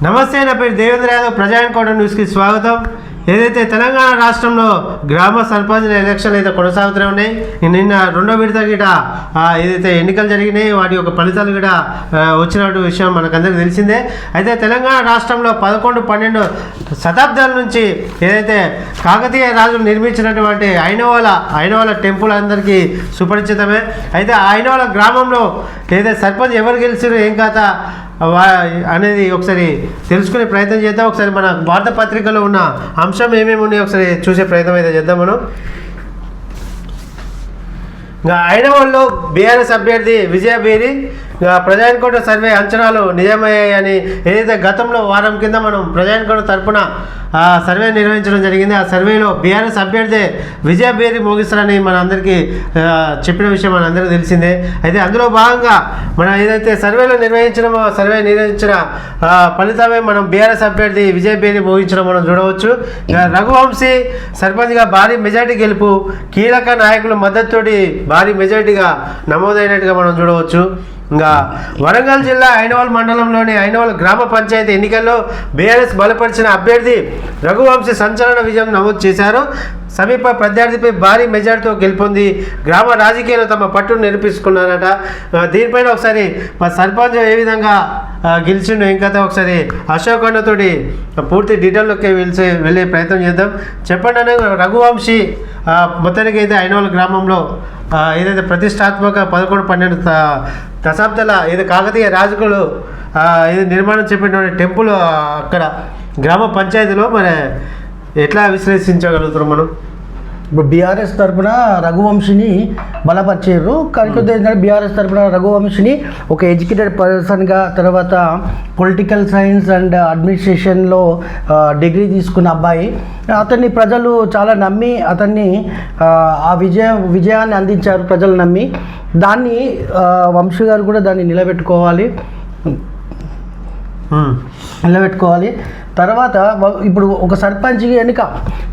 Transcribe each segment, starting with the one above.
నమస్తే, నా పేరు దేవేంద్ర యాదవ్. ప్రజాకోట న్యూస్కి స్వాగతం. ఏదైతే తెలంగాణ రాష్ట్రంలో గ్రామ సర్పంచ్ ఎలక్షన్లు అయితే కొనసాగుతూనే ఉన్నాయి. నిన్న రెండో విడత గిట ఏదైతే ఎన్నికలు జరిగినాయి వాటి యొక్క ఫలితాలు కూడా వచ్చినట్టు విషయం మనకందరికీ తెలిసిందే. అయితే తెలంగాణ రాష్ట్రంలో 11-12 శతాబ్దాల నుంచి ఏదైతే కాకతీయ రాజులు నిర్మించినటువంటి ఐనవాల టెంపుల్ అందరికీ సుపరిచితమే. అయితే ఆ ఐనవాల గ్రామంలో ఏదైతే సర్పంచ్ ఎవరు గెలిచారు ఏం కథ అనేది ఒకసారి తెలుసుకునే ప్రయత్నం చేద్దాం. ఒకసారి మన వార్తాపత్రికలో ఉన్న అంశం ఏమేమి ఉన్నాయో ఒకసారి చూసే ప్రయత్నం అయితే చేద్దాం మనం. ఇంకా ఐనవాళ్ళలో బీఆర్ఎస్ అభ్యర్థి విజయబేరి ప్రజాకోట సర్వే అంచనాలు నిజమయ్యాయని ఏదైతే గతంలో వారం కింద మనం ప్రజాకోట తరపున సర్వే నిర్వహించడం జరిగింది. ఆ సర్వేలో బీఆర్ఎస్ అభ్యర్థి విజయబేరి మోగిస్తారని మన అందరికీ చెప్పిన విషయం మన అందరికీ తెలిసిందే. అయితే అందులో భాగంగా మనం ఏదైతే సర్వే నిర్వహించిన ఫలితమే మనం బీఆర్ఎస్ అభ్యర్థి విజయబేరి మోగించడం మనం చూడవచ్చు. రఘువంశీ సర్పంచ్గా భారీ మెజార్టీ గెలుపు, కీలక నాయకుల మద్దతుతోటి భారీ మెజార్టీగా నమోదైనట్టుగా మనం చూడవచ్చు. ఇంకా వరంగల్ జిల్లా ఐనవాల్ మండలంలోని ఐనవాల్ గ్రామ పంచాయతీ ఎన్నికల్లో బీఆర్ఎస్ బలపరిచిన అభ్యర్థి రఘువంశీ సంచలన విజయం నమోదు చేశారు. సమీప ప్రత్యర్థిపై భారీ మెజార్టీతో గెలుపొంది గ్రామ రాజకీయాలు తమ పట్టును నిరూపించుకున్నారట. దీనిపైన ఒకసారి మా సర్పంచ్ ఏ విధంగా గెలిచిండో ఇంకా ఒకసారి అశోక్ అన్నతోటి పూర్తి డీటెయిల్లోకి వెళ్ళే ప్రయత్నం చేద్దాం. చెప్పండి అనే రఘువంశీ మొత్తానికి అయితే ఐనవాల్ గ్రామంలో ఏదైతే ప్రతిష్టాత్మక 11-12 దశాబ్దాల ఏదో కాకతీయ రాజుకులు ఇది నిర్మాణం చెప్పినటువంటి టెంపుల్ అక్కడ గ్రామ పంచాయతీలో మరి ఎట్లా విశ్లేషించగలుగుతాం మనం? ఇప్పుడు బీఆర్ఎస్ తరఫున రఘువంశిని బలపరిచారు. కాకపోతే ఏంటంటే బీఆర్ఎస్ తరఫున రఘువంశిని ఒక ఎడ్యుకేటెడ్ పర్సన్గా, తర్వాత పొలిటికల్ సైన్స్ అండ్ అడ్మినిస్ట్రేషన్లో డిగ్రీ తీసుకున్న అబ్బాయి. అతన్ని ప్రజలు చాలా నమ్మి అతన్ని ఆ విజయాన్ని అందించారు. ప్రజలు నమ్మి దాన్ని వంశీ గారు కూడా దాన్ని నిలబెట్టుకోవాలి. తర్వాత ఇప్పుడు ఒక సర్పంచ్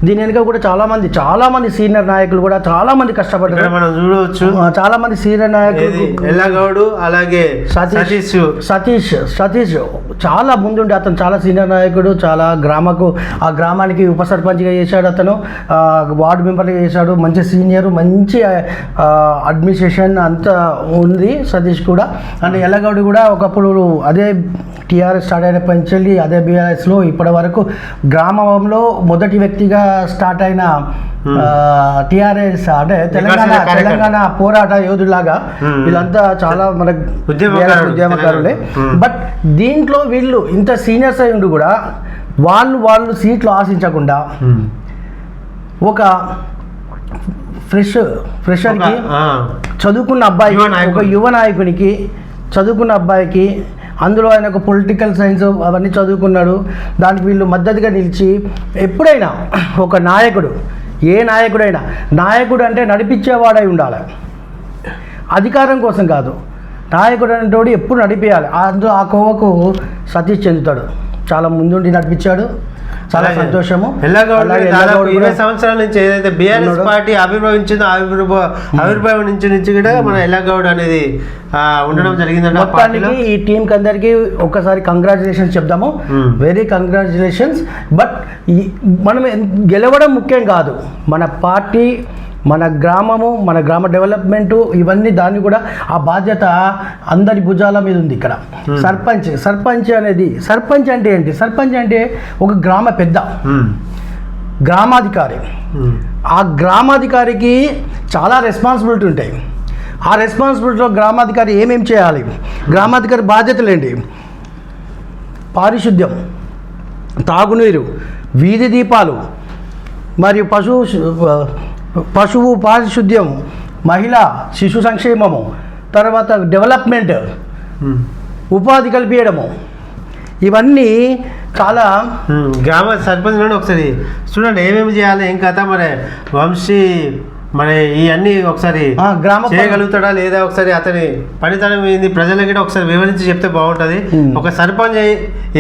దీని వెనుక కూడా చాలామంది సీనియర్ నాయకులు కూడా చాలామంది కష్టపడ్డారు. మనం చూడవచ్చు చాలామంది సీనియర్ నాయకులు, ఎల్లగౌడు, అలాగే సతీష్ చాలా ముందుండి అతను చాలా సీనియర్ నాయకుడు. చాలా ఆ గ్రామానికి ఉప సర్పంచ్గా చేశాడు. అతను వార్డు మెంబర్గా చేశాడు. మంచి సీనియర్, మంచి అడ్మినిస్ట్రేషన్ అంతా ఉంది సతీష్ కూడా. అండ్ ఎల్లగౌడు కూడా ఒకప్పుడు అదే టీఆర్ఎస్ స్టార్ట్ అయిన పంచెల్లి అదే బీఆర్ఎస్లో ఇప్పటి వరకు గ్రామంలో మొదటి వ్యక్తిగా స్టార్ట్ అయిన టీఆర్ఎస్ అంటే తెలంగాణ పోరాట యోధులాగా వీళ్ళంతా చాలా మన ఉద్యమకారులే. బట్ దీంట్లో వీళ్ళు ఇంత సీనియర్స్ అయి ఉండి కూడా వాళ్ళు సీట్లు ఆశించకుండా ఒక ఫ్రెషర్కి చదువుకున్న అబ్బాయి, ఒక యువ నాయకునికి చదువుకున్న అబ్బాయికి, అందులో ఆయన ఒక పొలిటికల్ సైన్స్ అవన్నీ చదువుకున్నాడు. దానికి వీళ్ళు మద్దతుగా నిలిచి ఎప్పుడైనా ఒక నాయకుడు, ఏ నాయకుడైనా, నాయకుడు అంటే నడిపించేవాడై ఉండాలి, అధికారం కోసం కాదు. నాయకుడు అనేటోడు ఎప్పుడు నడిపేయాలి. అందులో ఆ కోవకు సతీష్ చెందుతాడు. చాలా ముందుండి నడిపించాడు. చాలా సంతోషము. 20 సంవత్సరాల నుంచి ఏదైతే బీఆర్ఎస్ పార్టీ ఆవిర్భవించిందో ఆవిర్భావం నుంచి కూడా మన ఎల్లగౌడ్ అనేది ఉండడం జరిగిందంట. మొత్తానికి ఈ టీంకి అందరికీ ఒక్కసారి కంగ్రాచులేషన్స్ చెప్దాము. Very congratulations. బట్ మనం గెలవడం ముఖ్యం కాదు, మన పార్టీ, మన గ్రామము, మన గ్రామ డెవలప్మెంటు, ఇవన్నీ దాన్ని కూడా ఆ బాధ్యత అందరి భుజాల మీద ఉంది. ఇక్కడ సర్పంచ్ అంటే ఏంటి? సర్పంచ్ అంటే ఒక గ్రామ పెద్ద, గ్రామాధికారి. ఆ గ్రామాధికారికి చాలా రెస్పాన్సిబిలిటీ ఉంటాయి. ఆ రెస్పాన్సిబిలిటీలో గ్రామాధికారి ఏమేమి చేయాలి? గ్రామాధికారి బాధ్యతలు ఏంటి? పారిశుద్ధ్యం, తాగునీరు, వీధి దీపాలు, మరియు పశువు పారిశుద్ధ్యం, మహిళా శిశు సంక్షేమము, తర్వాత డెవలప్మెంట్, ఉపాధి కల్పించడము, ఇవన్నీ చాలా గ్రామ సర్పంచ్ ఒకసారి చూడండి ఏమేమి చేయాలి, ఏం కథ. మరి వంశీ మరి ఇవన్నీ ఒకసారి చేయగలుగుతాడా లేదా, ఒకసారి అతని పనితనం ఏంది ప్రజలకి ఒకసారి వివరించి చెప్తే బాగుంటుంది. ఒక సర్పంచ్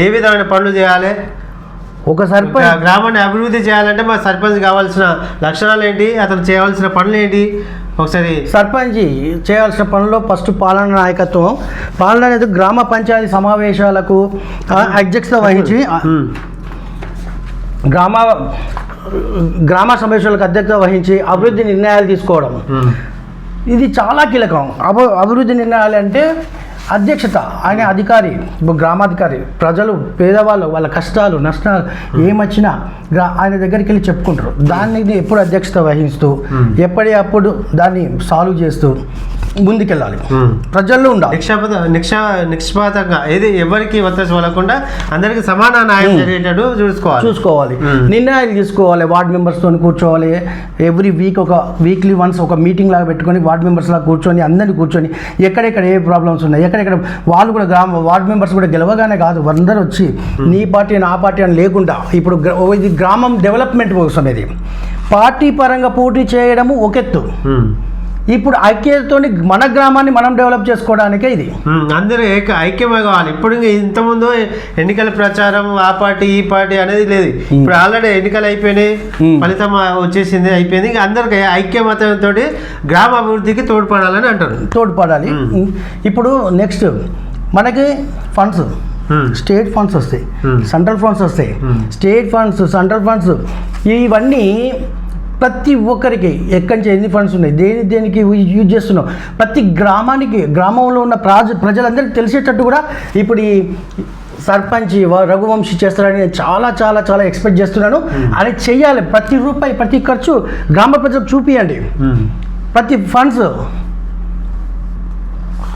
ఏ విధమైన పనులు చేయాలి? ఒక సర్పంచ్ గ్రామాన్ని అభివృద్ధి చేయాలంటే మా సర్పంచ్ కావాల్సిన లక్షణాలు ఏంటి, అతను చేయవలసిన పనులు ఏంటి ఒకసారి. సర్పంచ్ చేయాల్సిన పనుల్లో ఫస్ట్ పాలనా నాయకత్వం. పాలన అనేది గ్రామ పంచాయతీ సమావేశాలకు అధ్యక్షత వహించి గ్రామ సమావేశాలకు అధ్యక్షత వహించి అభివృద్ధి నిర్ణయాలు తీసుకోవడం, ఇది చాలా కీలకం. అభివృద్ధి నిర్ణయాలు అంటే అధ్యక్షత, ఆయన అధికారి, గ్రామాధికారి, ప్రజలు పేదవాళ్ళు వాళ్ళ కష్టాలు నష్టాలు ఏమొచ్చినా ఆయన దగ్గరికి వెళ్ళి చెప్పుకుంటారు. దాన్ని ఎప్పుడు అధ్యక్షత వహిస్తూ ఎప్పటికప్పుడు దాన్ని సాల్వ్ చేస్తూ ముందుకెళ్ళాలి. ప్రజల్లో ఉండాలి నిష్పాతంగా, ఏది ఎవరికి ఒత్తిడి వలకుండా అందరికి సమాన న్యాయం జరిగేటట్టు చూసుకోవాలి. నిర్ణయాలు తీసుకోవాలి. వార్డ్ మెంబర్స్తో కూర్చోవాలి. ఎవ్రీ వీక్ వీక్లీ వన్స్ ఒక మీటింగ్ లాగా పెట్టుకొని వార్డ్ మెంబర్స్ లాగా కూర్చొని అందరినీ కూర్చొని ఎక్కడెక్కడ ఏ ప్రాబ్లమ్స్ ఉన్నాయి, ఎక్కడెక్కడ వాళ్ళు కూడా వార్డ్ మెంబర్స్ కూడా గెలవగానే కాదు, అందరూ వచ్చి నీ పార్టీ నా పార్టీ అని లేకుండా, ఇప్పుడు ఇది గ్రామం డెవలప్మెంట్ కోసం, ఇది పార్టీ పరంగా పోటీ చేయడము ఒక ఎత్తు. ఇప్పుడు ఐక్యతతో మన గ్రామాన్ని మనం డెవలప్ చేసుకోవడానికే ఇది. అందరూ ఐక్యమే కావాలి. ఇప్పుడు ఇంతకుముందు ఎన్నికల ప్రచారం ఆ పార్టీ ఈ పార్టీ అనేది లేదు. ఇప్పుడు ఆల్రెడీ ఎన్నికలు అయిపోయినాయి, ఫలితం వచ్చేసింది, అయిపోయింది. ఇంకా అందరికి ఐక్యమతంతో గ్రామ అభివృద్ధికి తోడ్పడాలని అంటారు. తోడ్పడాలి. ఇప్పుడు నెక్స్ట్ మనకి ఫండ్స్, స్టేట్ ఫండ్స్ వస్తాయి, సెంట్రల్ ఫండ్స్ వస్తాయి. స్టేట్ ఫండ్స్, సెంట్రల్ ఫండ్స్ ఇవన్నీ ప్రతి ఒక్కరికి ఎక్కడి నుంచి ఎన్ని ఫండ్స్ ఉన్నాయి, దేనికి యూజ్ చేస్తున్నాం, ప్రతి గ్రామానికి, గ్రామంలో ఉన్న ప్రజలందరికీ తెలిసేటట్టు కూడా ఇప్పుడు ఈ సర్పంచ్ రఘువంశీ చేస్తారని నేను చాలా చాలా చాలా ఎక్స్పెక్ట్ చేస్తున్నాను. అని చెయ్యాలి. ప్రతి రూపాయి, ప్రతి ఖర్చు గ్రామ ప్రజలకు చూపియండి. ప్రతి ఫండ్స్.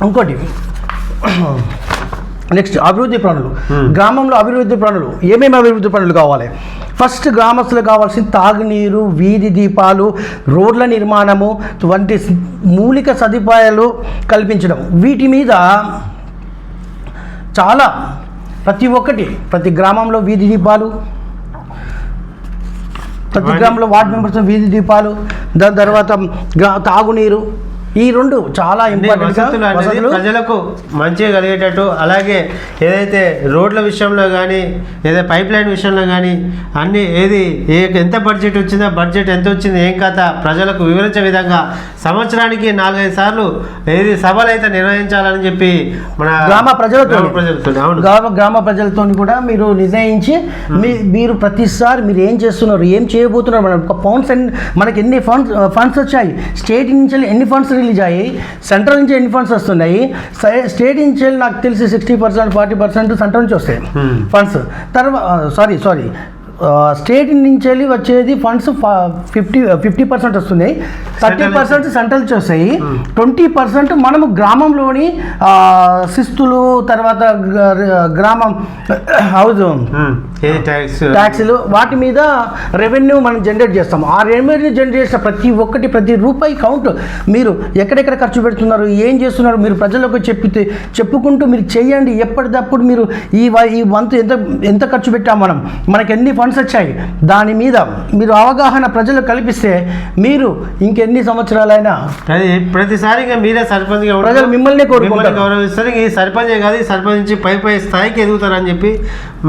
ఇంకోటి నెక్స్ట్ అభివృద్ధి పనులు. గ్రామంలో అభివృద్ధి పనులు ఏమేమి అభివృద్ధి పనులు కావాలి? ఫస్ట్ గ్రామస్తులకు కావాల్సిన తాగునీరు, వీధి దీపాలు, రోడ్ల నిర్మాణము వంటి మౌలిక సదుపాయాలు కల్పించడం. వీటి మీద చాలా ప్రతి గ్రామంలో వీధి దీపాలు, ప్రతి గ్రామంలో వార్డ్ మెంబర్స్ వీధి దీపాలు, దాని తర్వాత తాగునీరు, ఈ రెండు చాలా ఇంపార్టెంట్. ప్రజలకు మంచిగా కలిగేటట్టు, అలాగే ఏదైతే రోడ్ల విషయంలో కానీ, ఏదైతే పైప్ లైన్ విషయంలో కానీ అన్ని ఎంత బడ్జెట్ వచ్చిందో, బడ్జెట్ ఎంత వచ్చింది, ఏం కథ ప్రజలకు వివరించే విధంగా సంవత్సరానికి 4-5 సార్లు సభలు అయితే నిర్వహించాలని చెప్పి మన గ్రామ ప్రజలతో కూడా మీరు నిర్ణయించి మీరు ప్రతిసారి మీరు ఏం చేస్తున్నారు, ఏం చేయబోతున్నారు, మనకి ఎన్ని ఫండ్స్ వచ్చాయి, స్టేట్ నుంచి ఎన్ని ఫండ్స్ రిలీజ్ అయ్యాయి, సెంట్రల్ నుంచి ఎన్ని ఫండ్స్ వస్తున్నాయి, స్టేట్ నుంచి నాకు తెలిసి 60%, 40% సెంట్రల్ నుంచి వస్తాయి ఫండ్స్. తర్వాత సారీ స్టేట్ నుంచి వెళ్ళి వచ్చేది ఫండ్స్ 50% వస్తున్నాయి, 30% సెంట్రల్ నుంచి వస్తాయి, 20% మనము గ్రామంలోని శిస్తులు, తర్వాత గ్రామం హౌస్ ట్యాక్స్లు, వాటి మీద రెవెన్యూ మనం జనరేట్ చేస్తాము. ఆ రెవెన్యూ జనరేట్ చేసిన ప్రతి రూపాయి కౌంట్, మీరు ఎక్కడెక్కడ ఖర్చు పెడుతున్నారు, ఏం చేస్తున్నారు, మీరు ప్రజలకు చెప్పుకుంటూ మీరు చేయండి. ఎప్పటికప్పుడు మీరు ఈ వంతు ఎంత ఖర్చు పెట్టాము, మనకి ఎన్ని ఫండ్స్ వచ్చాయి, దాని మీద మీరు అవగాహన ప్రజలు కల్పిస్తే మీరు ఇంకెన్ని సంవత్సరాలైనా ప్రతిసారి మీరే సర్పంచ్ ప్రజలు మిమ్మల్ని గౌరవిస్తారు. ఈ సర్పంచే కాదు, ఈ సర్పంచ్ నుంచి పై స్థాయికి ఎదుగుతారని చెప్పి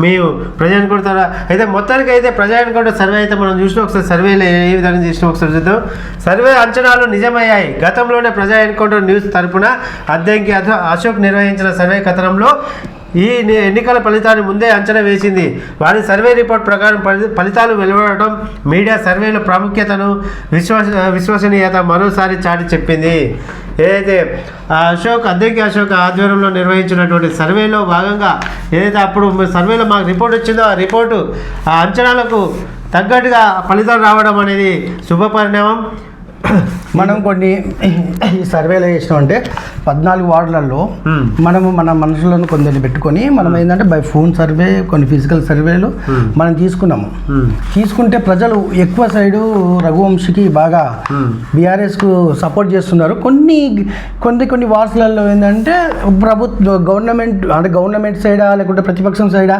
మేము ప్రజా ఎన్కౌంటర్ అయితే మొత్తానికి అయితే ప్రజా ఎన్కౌంటర్ సర్వే అయితే మనం చూసినా, ఒకసారి సర్వేలో ఏ విధంగా చేసినా ఒకసారి చూద్దాం. సర్వే అంచనాలు నిజమయ్యాయి. గతంలోనే ప్రజా ఎన్కౌంటర్ న్యూస్ తరపున అద్దెంకి అశోక్ నిర్వహించిన సర్వే కథనంలో ఈ ఎన్నికల ఫలితాన్ని ముందే అంచనా వేసింది. వారి సర్వే రిపోర్ట్ ప్రకారం ఫలితాలు వెలువడటం మీడియా సర్వేల ప్రాముఖ్యతను, విశ్వసనీయత మరోసారి చాటి చెప్పింది. ఏదైతే అద్దెంకి అశోక్ ఆధ్వర్యంలో నిర్వహించినటువంటి సర్వేలో భాగంగా ఏదైతే అప్పుడు సర్వేలో మాకు రిపోర్ట్ వచ్చిందో, ఆ రిపోర్టు ఆ అంచనాలకు తగ్గట్టుగా ఫలితాలు రావడం అనేది శుభపరిణామం. మనం కొన్ని సర్వేలు చేసినామంటే 14 వార్డులలో మనము మన మనుషులను కొందరిని పెట్టుకొని మనం ఏంటంటే బై ఫోన్ సర్వే, కొన్ని ఫిజికల్ సర్వేలు మనం తీసుకుంటే ప్రజలు ఎక్కువ సైడు రఘువంశీకి బాగా బీఆర్ఎస్కు సపోర్ట్ చేస్తున్నారు. కొన్ని వార్డులలో ఏంటంటే గవర్నమెంట్ సైడా లేకుంటే ప్రతిపక్షం సైడా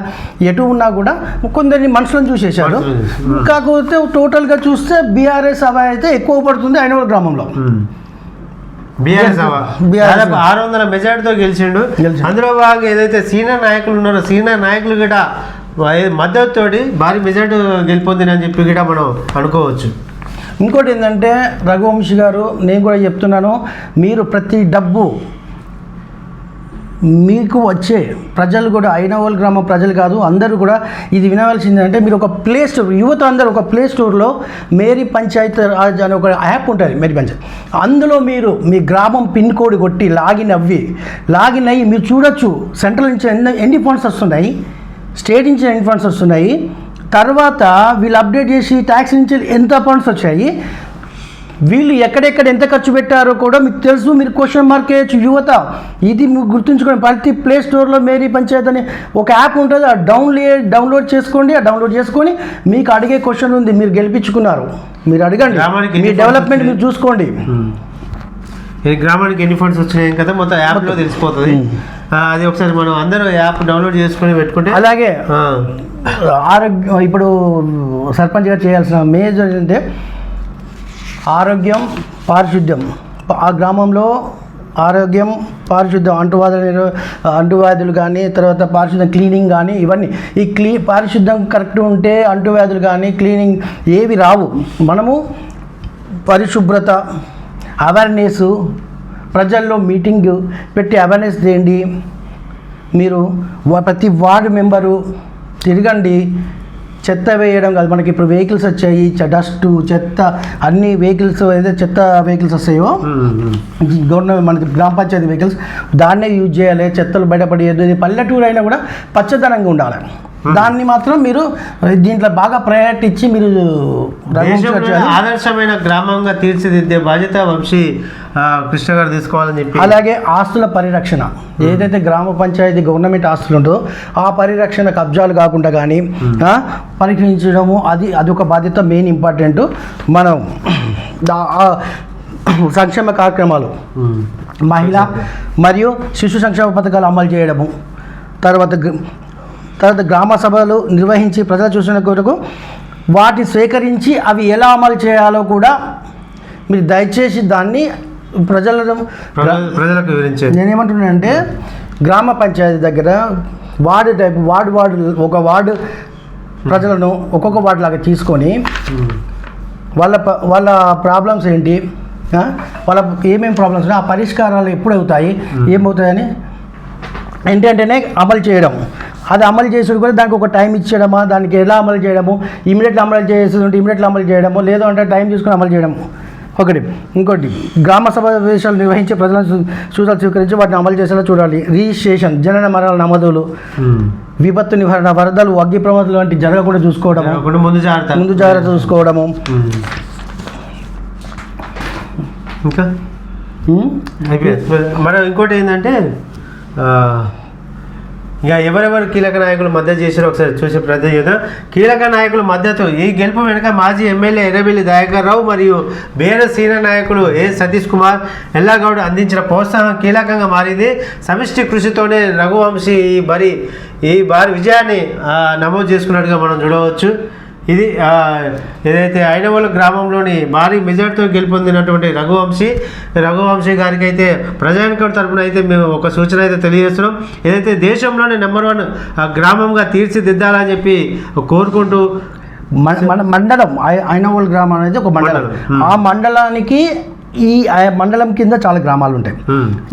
ఎటు ఉన్నా కూడా కొందరిని మనుషులను చూసేశారు. కాకపోతే టోటల్గా చూస్తే బీఆర్ఎస్ హవా అయితే ఎక్కువ పడుతుంది ఐనవల్ గ్రామంలో. బీఆర్ఎస్ 600 మెజార్టీతో గెలిచిండు. అందులో భాగంగా ఏదైతే సీనియర్ నాయకులు ఉన్నారో, సీనియర్ నాయకులు కూడా మద్దతుతోటి భారీ మెజార్టీ గెలుపొందినని చెప్పి కూడా మనం అనుకోవచ్చు. ఇంకోటి ఏంటంటే రఘువంశీ గారు, నేను కూడా చెప్తున్నాను, మీరు ప్రతి డబ్బు మీకు వచ్చే ప్రజలు కూడా ఐనవోల్ గ్రామం ప్రజలు కాదు అందరూ కూడా ఇది వినవలసిందంటే, మీరు ఒక ప్లే స్టోర్, యువత అందరూ ఒక ప్లే స్టోర్లో మేరీ పంచాయత్ రాజ్ అనే ఒక యాప్ ఉంటుంది, మేరీ పంచాయత్. అందులో మీరు మీ గ్రామం పిన్ కోడ్ కొట్టి లాగిన్ అయ్యి మీరు చూడొచ్చు సెంట్రల్ నుంచి ఎన్ని ఫండ్స్ వస్తున్నాయి, స్టేట్ నుంచి ఎన్ని ఫండ్స్ వస్తున్నాయి, తర్వాత వీళ్ళు అప్డేట్ చేసి ట్యాక్స్ నుంచి ఎంత ఫండ్స్ వచ్చాయి, వీళ్ళు ఎక్కడెక్కడ ఎంత ఖర్చు పెట్టారో కూడా మీకు తెలుసు. మీరు క్వశ్చన్ మార్క్ వేయచ్చు యువత. ఇది మీకు గుర్తుంచుకోండి. ప్రతి ప్లే స్టోర్లో మేరీ పంచాయత్ అని ఒక యాప్ ఉంటుంది, ఆ డౌన్లోడ్ చేసుకోండి. ఆ డౌన్లోడ్ చేసుకొని మీకు అడిగే క్వశ్చన్ ఉంది, మీరు గెలిపించుకున్నారు, మీరు అడగండి, మీ డెవలప్మెంట్ మీరు చూసుకోండి. ఈ గ్రామానికి ఎన్ని ఫండ్స్ వచ్చినాయి కదా మొత్తం యాప్లో తెలిసిపోతుంది. అది ఒకసారి మనం అందరూ యాప్ డౌన్లోడ్ చేసుకొని పెట్టుకుంటే. అలాగే ఆరోగ్యం, ఇప్పుడు సర్పంచ్ గారు చేయాల్సిన మేజర్ ఏంటంటే ఆరోగ్యం, పారిశుద్ధ్యం. ఆ గ్రామంలో ఆరోగ్యం, పారిశుద్ధ్యం, అంటువ్యాధులు కానీ, తర్వాత పారిశుద్ధ్యం క్లీనింగ్ కానీ, ఇవన్నీ ఈ పారిశుద్ధ్యం కరెక్ట్ ఉంటే అంటువ్యాధులు కానీ క్లీనింగ్ ఏవి రావు. మనము పరిశుభ్రత, అవేర్నెస్, ప్రజల్లో మీటింగ్ పెట్టి అవేర్నెస్ చేయండి. మీరు ప్రతి వార్డు మెంబరు తిరగండి. చెత్త వేయడం కాదు, మనకి ఇప్పుడు వెహికల్స్ వచ్చాయి, డస్ట్, చెత్త, అన్ని వెహికల్స్ ఏదైతే చెత్త వెహికల్స్ వస్తాయో గవర్నమెంట్ మనకి గ్రామ పంచాయతీ వెహికల్స్, దాన్నే యూజ్ చేయాలి. చెత్తలు బయటపడేది. పల్లెటూరు అయినా కూడా పచ్చదనంగా ఉండాలి. దాన్ని మాత్రం మీరు దీంట్లో బాగా ప్రయారిటీ ఇచ్చి మీరు ఆదర్శమైన గ్రామంగా తీర్చిదిద్దే బాధ్యత వంశీ కృష్ణ గారు తీసుకోవాలని చెప్పి. అలాగే ఆస్తుల పరిరక్షణ, ఏదైతే గ్రామ పంచాయతీ గవర్నమెంట్ ఆస్తులు ఉందో ఆ పరిరక్షణ, కబ్జాలు కాకుండా కానీ పరిరక్షించడము, అది ఒక బాధ్యత మెయిన్ ఇంపార్టెంట్. మనం సంక్షేమ కార్యక్రమాలు, మహిళా మరియు శిశు సంక్షేమ పథకాలు అమలు చేయడము, తర్వాత గ్రామ సభలు నిర్వహించి ప్రజల సూచన కొరకు వాటిని స్వీకరించి అవి ఎలా అమలు చేయాలో కూడా మీరు దయచేసి దాన్ని ప్రజలకు వివరించండి. నేనేమంటున్నానంటే గ్రామ పంచాయతీ దగ్గర వార్డు ఒక వార్డు ప్రజలను ఒక్కొక్క వార్డు లాగా తీసుకొని వాళ్ళ ప్రాబ్లమ్స్ ఏంటి, వాళ్ళకి ఏమేమి ప్రాబ్లమ్స్ ఉన్నాయి, ఆ పరిష్కారాలు ఎప్పుడు అవుతాయి, ఏమవుతాయని ఏంటంటేనే అమలు చేయడం. అది అమలు చేసేది కూడా దానికి ఒక టైం ఇచ్చేయడమా, దానికి ఎలా అమలు చేయడము, ఇమీడియట్గా అమలు చేసేది ఉంటే ఇమీడియట్గా అమలు చేయడము, లేదు అంటే టైం తీసుకుని అమలు చేయడము ఒకటి. ఇంకోటి గ్రామ సమావేశాలు నిర్వహించి ప్రజల సూచనలు స్వీకరించి వాటిని అమలు చేసేలా చూడాలి. రిజిస్ట్రేషన్, జనన మరణాల నమోదులు, విపత్తు నివారణ, వరదలు, అగ్ని ప్రమాదాలు వంటి జరగకుండా చూసుకోవడము, ముందు జాగ్రత్త చూసుకోవడము. ఇంకా మనం ఇంకోటి ఏంటంటే ఇక ఎవరెవరు కీలక నాయకులు మద్దతు చేశారో ఒకసారి చూసే ప్రయత్నం చేద్దాం. కీలక నాయకుల మద్దతు ఈ గెలుపు వెనుక మాజీ ఎమ్మెల్యే ఎర్రబెల్లి దయాకర్ రావు మరియు బీఆర్ఎస్ సీనియర్ నాయకులు ఏ సతీష్ కుమార్, ఎల్లాగౌడ్ అందించిన ప్రోత్సాహం కీలకంగా మారింది. సమిష్టి కృషితోనే రఘువంశీ ఈ భారీ విజయాన్ని నమోదు చేసుకున్నట్టుగా మనం చూడవచ్చు. ఇది ఏదైతే ఐనవోలు గ్రామంలోని భారీ మెజార్టీతో గెలుపొందినటువంటి రఘువంశీ గారికి అయితే ప్రజానికం తరపున అయితే మేము ఒక సూచన అయితే తెలియజేస్తున్నాం. ఏదైతే దేశంలోని నెంబర్ 1 గ్రామంగా తీర్చిదిద్దాలని చెప్పి కోరుకుంటూ, మన మండలం ఐనవోలు గ్రామం అనేది ఒక మండలం. ఆ మండలానికి ఈ మండలం కింద చాలా గ్రామాలు ఉంటాయి.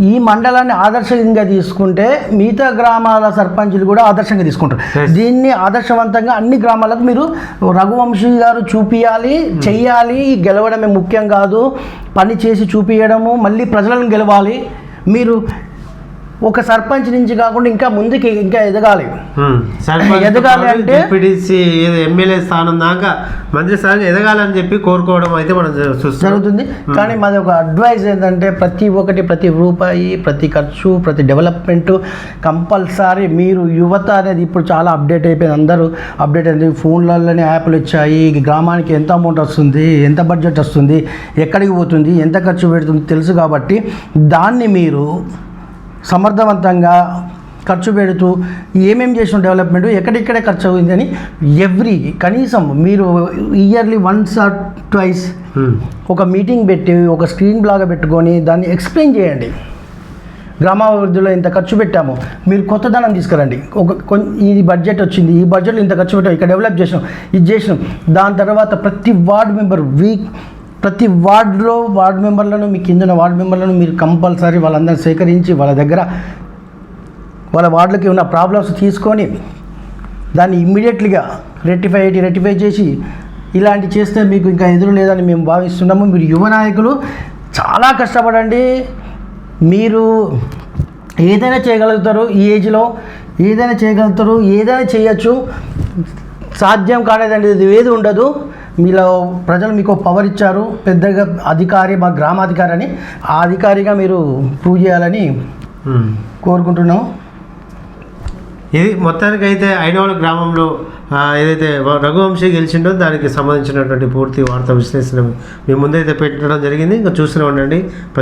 ఈ మండలాన్ని ఆదర్శంగా తీసుకుంటే మిగతా గ్రామాల సర్పంచులు కూడా ఆదర్శంగా తీసుకుంటారు. దీన్ని ఆదర్శవంతంగా అన్ని గ్రామాలకు మీరు రఘువంశీ గారు చూపియాలి, చెయ్యాలి. గెలవడమే ముఖ్యం కాదు, పని చేసి చూపించడము, మళ్ళీ ప్రజలను గెలవాలి. మీరు ఒక సర్పంచ్ నుంచి కాకుండా ఇంకా ముందుకి ఇంకా ఎదగాలి అంటే ఎమ్మెల్యే స్థానం దాకా మంత్రి స్థానం ఎదగాలని చెప్పి కోరుకోవడం అయితే మనం జరుగుతుంది. కానీ మాది ఒక అడ్వైజ్ ఏంటంటే ప్రతి రూపాయి, ప్రతి ఖర్చు, ప్రతి డెవలప్మెంట్ కంపల్సరీ మీరు యువత అనేది ఇప్పుడు చాలా అప్డేట్ అయిపోయింది. అందరూ అప్డేట్ అయింది. ఫోన్లలోనే యాప్లు వచ్చాయి. గ్రామానికి ఎంత అమౌంట్ వస్తుంది, ఎంత బడ్జెట్ వస్తుంది, ఎక్కడికి పోతుంది, ఎంత ఖర్చు పెడుతుంది తెలుసు. కాబట్టి దాన్ని మీరు సమర్థవంతంగా ఖర్చు పెడుతూ ఏమేమి చేసిన డెవలప్మెంట్ ఎక్కడెక్కడే ఖర్చు అయింది అని కనీసం మీరు ఇయర్లీ 1 or 2 ఒక మీటింగ్ పెట్టి ఒక స్క్రీన్ లాగా పెట్టుకొని దాన్ని ఎక్స్ప్లెయిన్ చేయండి. గ్రామాభివృద్ధిలో ఇంత ఖర్చు పెట్టాము, మీరు కొత్తదనం తీసుకురండి. ఈ బడ్జెట్ వచ్చింది, ఈ బడ్జెట్లో ఇంత ఖర్చు పెట్టాము, ఇక్కడ డెవలప్ చేసినాం, ఇది చేసినాం. దాని తర్వాత ప్రతి వార్డు మెంబర్ ప్రతి వార్డు మెంబర్లను, మీ కింద వార్డు మెంబర్లను మీరు కంపల్సరీ వాళ్ళందరినీ సేకరించి వాళ్ళ దగ్గర వాళ్ళ వార్డులకి ఉన్న ప్రాబ్లమ్స్ తీసుకొని దాన్ని ఇమ్మీడియట్లీగా రెక్టిఫై చేసి ఇలాంటి చేస్తే మీకు ఇంకా ఎదురు లేదని మేము భావిస్తున్నాము. మీరు యువ నాయకులు చాలా కష్టపడండి, మీరు ఏదైనా చేయగలుగుతారు. ఈ ఏజ్లో ఏదైనా చేయగలుగుతారు, ఏదైనా చేయొచ్చు. సాధ్యం కాలేదండి ఇది ఏది ఉండదు. మీలో ప్రజలు మీకు పవర్ ఇచ్చారు, పెద్దగా అధికారి, మా గ్రామాధికారి అని, ఆ అధికారిగా మీరు ప్రూవ్ చేయాలని కోరుకుంటున్నాం. ఇది మొత్తానికి అయితే ఐనవోలు గ్రామంలో ఏదైతే రఘువంశీ గెలిచిండో దానికి సంబంధించినటువంటి పూర్తి వార్తా విశ్లేషణ మీ ముందైతే పెట్టడం జరిగింది. ఇంకా చూస్తూనే ఉండండి ప్రజా